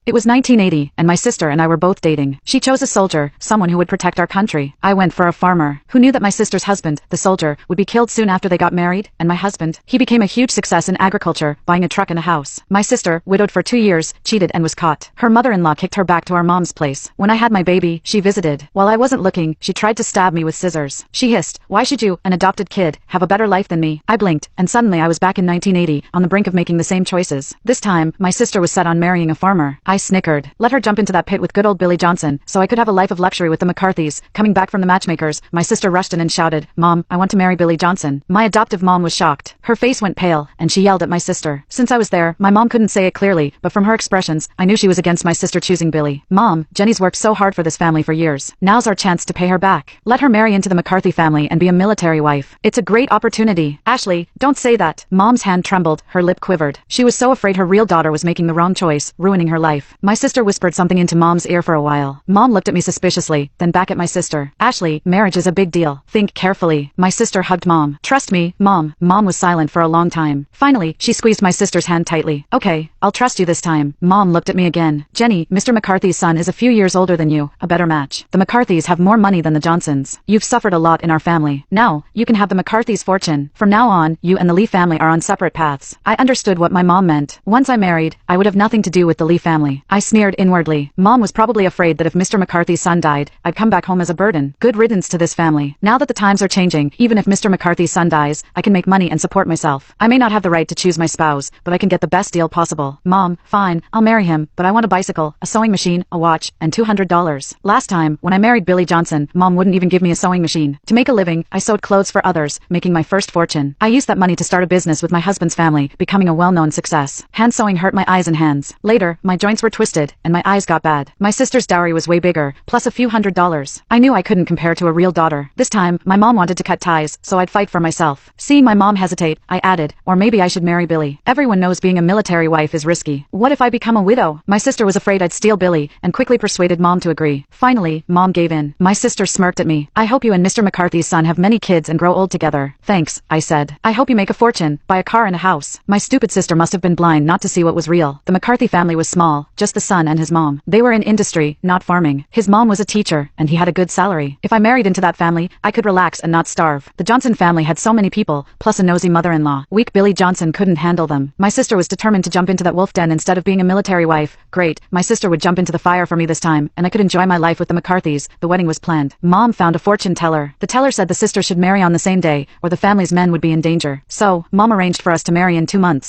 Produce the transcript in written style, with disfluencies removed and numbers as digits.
It was 1980, and my sister and I were both dating. She chose a soldier, someone who would protect our country. I went for a farmer, who knew that my sister's husband, the soldier, would be killed soon after they got married, and my husband, he became a huge success in agriculture, buying a truck and a house. My sister, widowed for 2 years, cheated and was caught. Her mother-in-law kicked her back to our mom's place. When I had my baby, she visited. While I wasn't looking, she tried to stab me with scissors. She hissed, "Why should you, an adopted kid, have a better life than me?" I blinked, and suddenly I was back in 1980, on the brink of making the same choices. This time, my sister was set on marrying a farmer. I snickered. Let her jump into that pit with good old Billy Johnson, so I could have a life of luxury with the McCarthys. Coming back from the matchmakers, my sister rushed in and shouted, "Mom, I want to marry Billy Johnson." My adoptive mom was shocked. Her face went pale, and she yelled at my sister. Since I was there, my mom couldn't say it clearly, but from her expressions, I knew she was against my sister choosing Billy. "Mom, Jenny's worked so hard for this family for years. Now's our chance to pay her back. Let her marry into the McCarthy family and be a military wife. It's a great opportunity." "Ashley, don't say that." Mom's hand trembled, her lip quivered. She was so afraid her real daughter was making the wrong choice, ruining her life. My sister whispered something into Mom's ear for a while. Mom looked at me suspiciously, then back at my sister. "Ashley, marriage is a big deal. Think carefully." My sister hugged Mom. "Trust me, Mom." Mom was silent for a long time. Finally, she squeezed my sister's hand tightly. "Okay, I'll trust you this time." Mom looked at me again. "Jenny, Mr. McCarthy's son is a few years older than you, a better match. The McCarthys have more money than the Johnsons. You've suffered a lot in our family. Now, you can have the McCarthys' fortune. From now on, you and the Lee family are on separate paths." I understood what my mom meant. Once I married, I would have nothing to do with the Lee family. I sneered inwardly. Mom was probably afraid that if Mr. McCarthy's son died, I'd come back home as a burden. Good riddance to this family. Now that the times are changing, even if Mr. McCarthy's son dies, I can make money and support myself. I may not have the right to choose my spouse, but I can get the best deal possible. "Mom, fine, I'll marry him, but I want a bicycle, a sewing machine, a watch, and $200. Last time, when I married Billy Johnson, Mom wouldn't even give me a sewing machine. To make a living, I sewed clothes for others, making my first fortune. I used that money to start a business with my husband's family, becoming a well-known success. Hand sewing hurt my eyes and hands. Later, my joints were twisted, and my eyes got bad. My sister's dowry was way bigger, plus a few $100s. I knew I couldn't compare to a real daughter. This time, my mom wanted to cut ties, so I'd fight for myself. Seeing my mom hesitate, I added, "Or maybe I should marry Billy. Everyone knows being a military wife is risky. What if I become a widow?" My sister was afraid I'd steal Billy, and quickly persuaded Mom to agree. Finally, Mom gave in. My sister smirked at me. "I hope you and Mr. McCarthy's son have many kids and grow old together." "Thanks," I said. "I hope you make a fortune, buy a car and a house." My stupid sister must have been blind not to see what was real. The McCarthy family was small, just the son and his mom. They were in industry, not farming. His mom was a teacher, and he had a good salary. If I married into that family, I could relax and not starve. The Johnson family had so many people, plus a nosy mother-in-law. Weak Billy Johnson couldn't handle them. My sister was determined to jump into that wolf den instead of being a military wife. Great, my sister would jump into the fire for me this time, and I could enjoy my life with the McCarthys. The wedding was planned. Mom found a fortune teller. The teller said the sister should marry on the same day, or the family's men would be in danger. So, Mom arranged for us to marry in 2 months.